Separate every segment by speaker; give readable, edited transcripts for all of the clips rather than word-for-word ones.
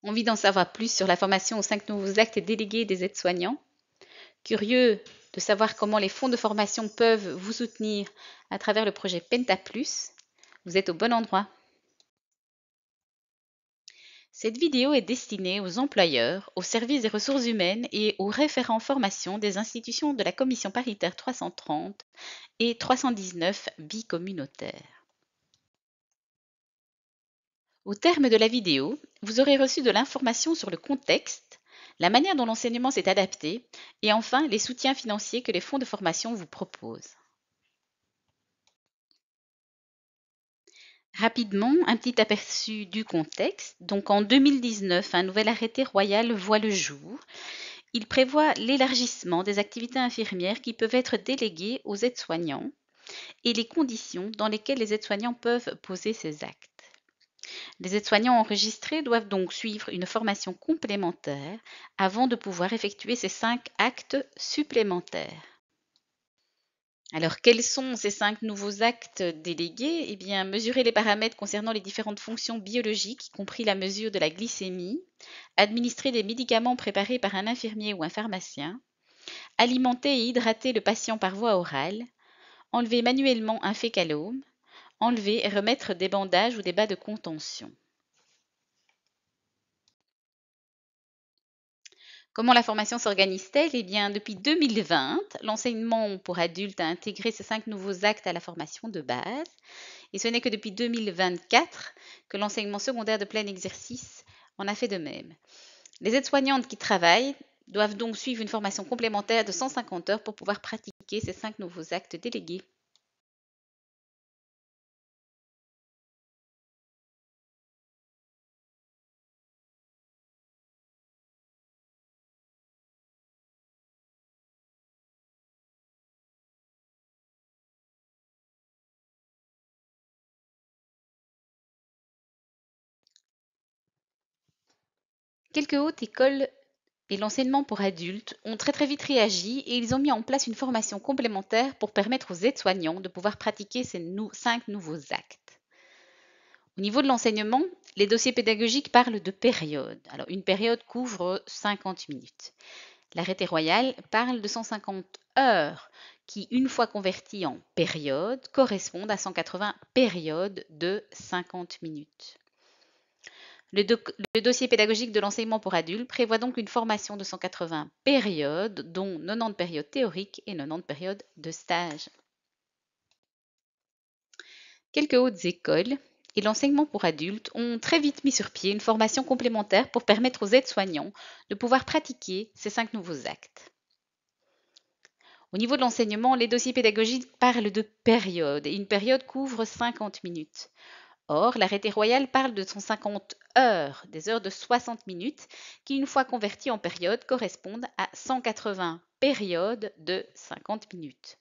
Speaker 1: Envie d'en savoir plus sur la formation aux 5 nouveaux actes délégués des aides-soignants? Curieux de savoir comment les fonds de formation peuvent vous soutenir à travers le projet Penta Plus? Vous êtes au bon endroit. Cette vidéo est destinée aux employeurs, aux services des ressources humaines et aux référents formation des institutions de la Commission paritaire 330 et 319 bicommunautaires. Au terme de la vidéo, vous aurez reçu de l'information sur le contexte, la manière dont l'enseignement s'est adapté et enfin les soutiens financiers que les fonds de formation vous proposent. Rapidement, un petit aperçu du contexte. Donc en 2019, un nouvel arrêté royal voit le jour. Il prévoit l'élargissement des activités infirmières qui peuvent être déléguées aux aides-soignants et les conditions dans lesquelles les aides-soignants peuvent poser ces actes. Les aides-soignants enregistrés doivent donc suivre une formation complémentaire avant de pouvoir effectuer ces 5 actes supplémentaires. Alors, quels sont ces 5 nouveaux actes délégués? Eh bien, mesurer les paramètres concernant les différentes fonctions biologiques, y compris la mesure de la glycémie, administrer des médicaments préparés par un infirmier ou un pharmacien, alimenter et hydrater le patient par voie orale, enlever manuellement un fécalome, enlever et remettre des bandages ou des bas de contention. Comment la formation s'organise-t-elle? Eh bien, depuis 2020, l'enseignement pour adultes a intégré ces 5 nouveaux actes à la formation de base. Et ce n'est que depuis 2024 que l'enseignement secondaire de plein exercice en a fait de même. Les aides-soignantes qui travaillent doivent donc suivre une formation complémentaire de 150 heures pour pouvoir pratiquer ces 5 nouveaux actes délégués. Quelques hautes écoles et l'enseignement pour adultes ont très vite réagi et ils ont mis en place une formation complémentaire pour permettre aux aides-soignants de pouvoir pratiquer ces 5 nouveaux actes. Au niveau de l'enseignement, les dossiers pédagogiques parlent de période. Alors, une période couvre 50 minutes. L'arrêté royal parle de 150 heures qui, une fois converties en périodes, correspondent à 180 périodes de 50 minutes. Le dossier pédagogique de l'enseignement pour adultes prévoit donc une formation de 180 périodes, dont 90 périodes théoriques et 90 périodes de stage. Quelques hautes écoles et l'enseignement pour adultes ont très vite mis sur pied une formation complémentaire pour permettre aux aides-soignants de pouvoir pratiquer ces 5 nouveaux actes. Au niveau de l'enseignement, les dossiers pédagogiques parlent de période et une période couvre 50 minutes. Or, l'arrêté royal parle de 150 heures, des heures de 60 minutes, qui, une fois converties en périodes, correspondent à 180 périodes de 50 minutes.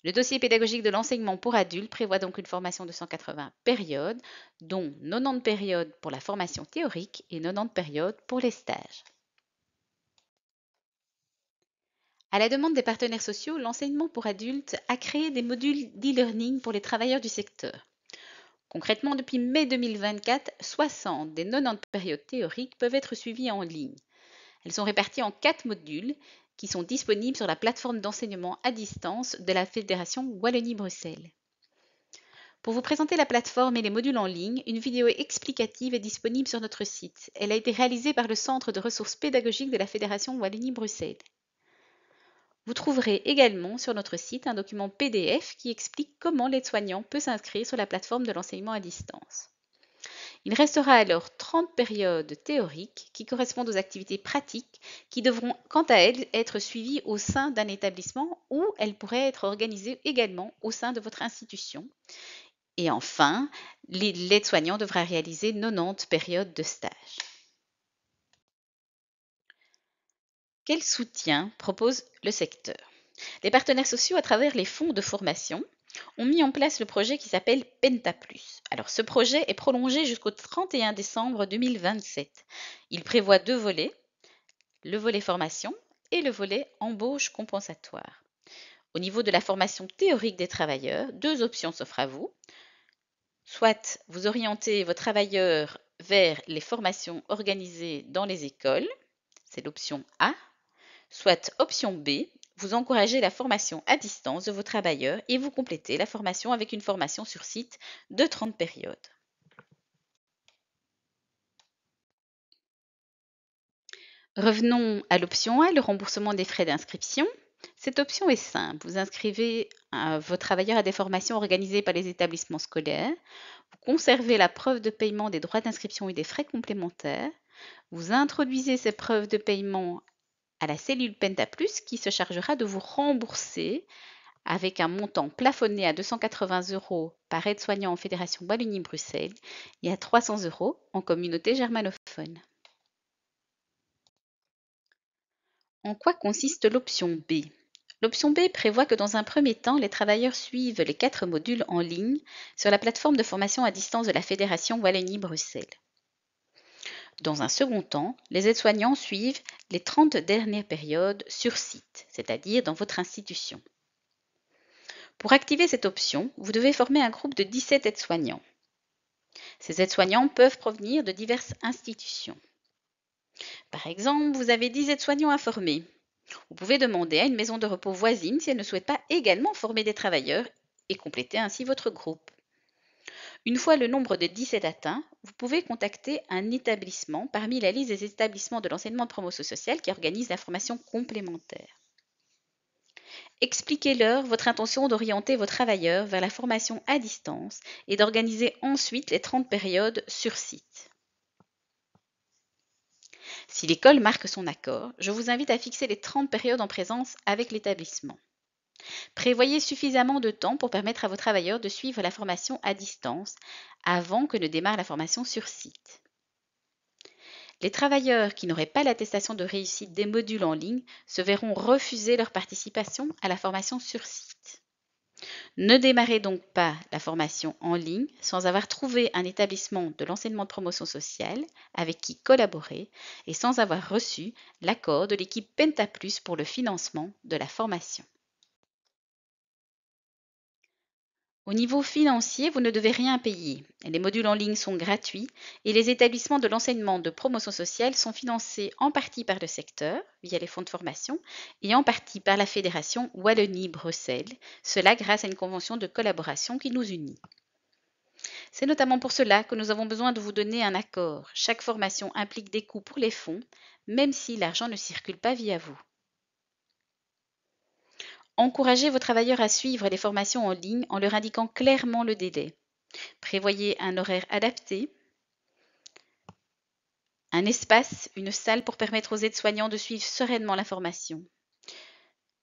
Speaker 1: Le dossier pédagogique de l'enseignement pour adultes prévoit donc une formation de 180 périodes, dont 90 périodes pour la formation théorique et 90 périodes pour les stages. À la demande des partenaires sociaux, l'enseignement pour adultes a créé des modules d'e-learning pour les travailleurs du secteur. Concrètement, depuis mai 2024, 60 des 90 périodes théoriques peuvent être suivies en ligne. Elles sont réparties en 4 modules qui sont disponibles sur la plateforme d'enseignement à distance de la Fédération Wallonie-Bruxelles. Pour vous présenter la plateforme et les modules en ligne, une vidéo explicative est disponible sur notre site. Elle a été réalisée par le Centre de ressources pédagogiques de la Fédération Wallonie-Bruxelles. Vous trouverez également sur notre site un document PDF qui explique comment l'aide-soignant peut s'inscrire sur la plateforme de l'enseignement à distance. Il restera alors 30 périodes théoriques qui correspondent aux activités pratiques qui devront quant à elles être suivies au sein d'un établissement ou elles pourraient être organisées également au sein de votre institution. Et enfin, l'aide-soignant devra réaliser 90 périodes de stage. Quel soutien propose le secteur? Les partenaires sociaux, à travers les fonds de formation, ont mis en place le projet qui s'appelle Penta Plus. Alors, ce projet est prolongé jusqu'au 31 décembre 2027. Il prévoit 2 volets, le volet formation et le volet embauche compensatoire. Au niveau de la formation théorique des travailleurs, 2 options s'offrent à vous. Soit vous orientez vos travailleurs vers les formations organisées dans les écoles, c'est l'option A, soit option B, vous encouragez la formation à distance de vos travailleurs et vous complétez la formation avec une formation sur site de 30 périodes. Revenons à l'option A, le remboursement des frais d'inscription. Cette option est simple. Vous inscrivez vos travailleurs à des formations organisées par les établissements scolaires. Vous conservez la preuve de paiement des droits d'inscription et des frais complémentaires. Vous introduisez ces preuves de paiement à la cellule Penta Plus qui se chargera de vous rembourser avec un montant plafonné à 280 € par aide-soignant en Fédération Wallonie-Bruxelles et à 300 € en communauté germanophone. En quoi consiste l'option B? L'option B prévoit que dans un premier temps, les travailleurs suivent les 4 modules en ligne sur la plateforme de formation à distance de la Fédération Wallonie-Bruxelles. Dans un second temps, les aides-soignants suivent les 30 dernières périodes sur site, c'est-à-dire dans votre institution. Pour activer cette option, vous devez former un groupe de 17 aides-soignants. Ces aides-soignants peuvent provenir de diverses institutions. Par exemple, vous avez 10 aides-soignants à former. Vous pouvez demander à une maison de repos voisine si elle ne souhaite pas également former des travailleurs et compléter ainsi votre groupe. Une fois le nombre de 17 atteint, vous pouvez contacter un établissement parmi la liste des établissements de l'enseignement de promotion sociale qui organisent la formation complémentaire. Expliquez-leur votre intention d'orienter vos travailleurs vers la formation à distance et d'organiser ensuite les 30 périodes sur site. Si l'école marque son accord, je vous invite à fixer les 30 périodes en présence avec l'établissement. Prévoyez suffisamment de temps pour permettre à vos travailleurs de suivre la formation à distance avant que ne démarre la formation sur site. Les travailleurs qui n'auraient pas l'attestation de réussite des modules en ligne se verront refuser leur participation à la formation sur site. Ne démarrez donc pas la formation en ligne sans avoir trouvé un établissement de l'enseignement de promotion sociale avec qui collaborer et sans avoir reçu l'accord de l'équipe Penta Plus pour le financement de la formation. Au niveau financier, vous ne devez rien payer. Les modules en ligne sont gratuits et les établissements de l'enseignement de promotion sociale sont financés en partie par le secteur, via les fonds de formation, et en partie par la Fédération Wallonie-Bruxelles, cela grâce à une convention de collaboration qui nous unit. C'est notamment pour cela que nous avons besoin de vous donner un accord. Chaque formation implique des coûts pour les fonds, même si l'argent ne circule pas via vous. Encouragez vos travailleurs à suivre les formations en ligne en leur indiquant clairement le délai. Prévoyez un horaire adapté, un espace, une salle pour permettre aux aides-soignants de suivre sereinement la formation.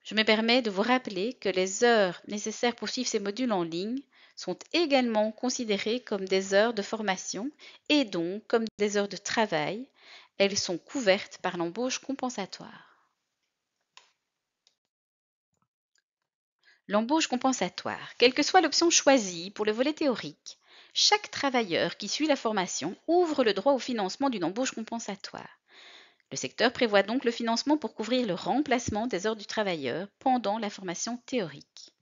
Speaker 1: Je me permets de vous rappeler que les heures nécessaires pour suivre ces modules en ligne sont également considérées comme des heures de formation et donc comme des heures de travail. Elles sont couvertes par l'embauche compensatoire. L'embauche compensatoire, quelle que soit l'option choisie pour le volet théorique, chaque travailleur qui suit la formation ouvre le droit au financement d'une embauche compensatoire. Le secteur prévoit donc le financement pour couvrir le remplacement des heures du travailleur pendant la formation théorique.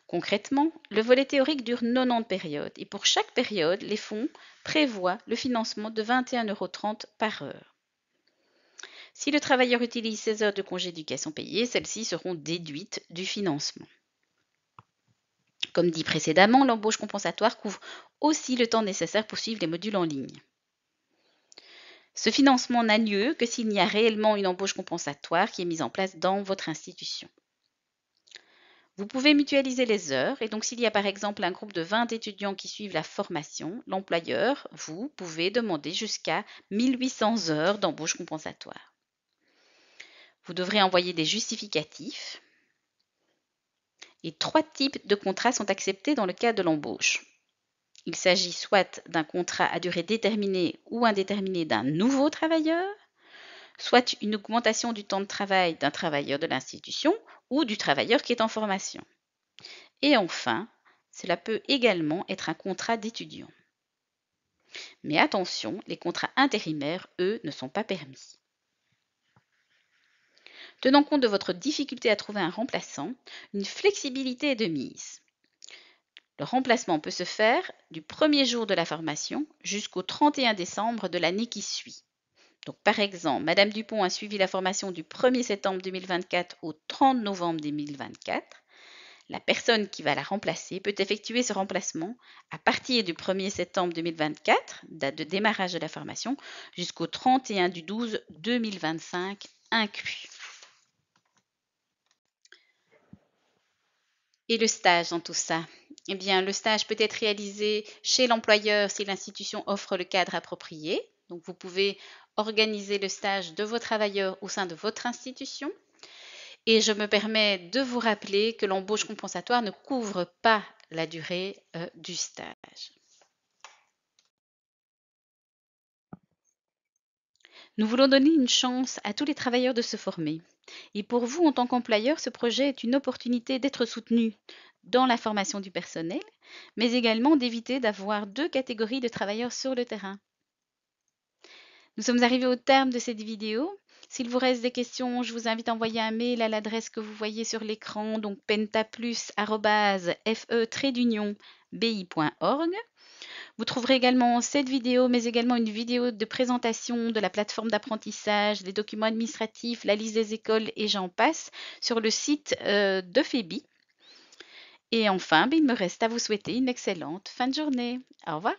Speaker 1: Concrètement, le volet théorique dure 90 périodes et pour chaque période, les fonds prévoient le financement de 21,30 € par heure. Si le travailleur utilise ses heures de congé d'éducation payées, celles-ci seront déduites du financement. Comme dit précédemment, l'embauche compensatoire couvre aussi le temps nécessaire pour suivre les modules en ligne. Ce financement n'a lieu que s'il y a réellement une embauche compensatoire qui est mise en place dans votre institution. Vous pouvez mutualiser les heures et donc s'il y a par exemple un groupe de 20 étudiants qui suivent la formation, l'employeur, vous pouvez demander jusqu'à 1800 heures d'embauche compensatoire. Vous devrez envoyer des justificatifs et 3 types de contrats sont acceptés dans le cadre de l'embauche. Il s'agit soit d'un contrat à durée déterminée ou indéterminée d'un nouveau travailleur, soit une augmentation du temps de travail d'un travailleur de l'institution ou du travailleur qui est en formation. Et enfin, cela peut également être un contrat d'étudiant. Mais attention, les contrats intérimaires, eux, ne sont pas permis. Tenant compte de votre difficulté à trouver un remplaçant, une flexibilité est de mise. Le remplacement peut se faire du premier jour de la formation jusqu'au 31 décembre de l'année qui suit. Donc, par exemple, Madame Dupont a suivi la formation du 1er septembre 2024 au 30 novembre 2024. La personne qui va la remplacer peut effectuer ce remplacement à partir du 1er septembre 2024, date de démarrage de la formation, jusqu'au 31 du 12 2025 inclus. Et le stage dans tout ça? Eh bien, le stage peut être réalisé chez l'employeur si l'institution offre le cadre approprié. Donc, vous pouvez organiser le stage de vos travailleurs au sein de votre institution. Et je me permets de vous rappeler que l'embauche compensatoire ne couvre pas la durée du stage. Nous voulons donner une chance à tous les travailleurs de se former. Et pour vous, en tant qu'employeur, ce projet est une opportunité d'être soutenu dans la formation du personnel, mais également d'éviter d'avoir deux catégories de travailleurs sur le terrain. Nous sommes arrivés au terme de cette vidéo. S'il vous reste des questions, je vous invite à envoyer un mail à l'adresse que vous voyez sur l'écran, donc pentaplus@fe-bi.org. Vous trouverez également cette vidéo, mais également une vidéo de présentation de la plateforme d'apprentissage, des documents administratifs, la liste des écoles et j'en passe sur le site de FEBI. Et enfin, il me reste à vous souhaiter une excellente fin de journée. Au revoir.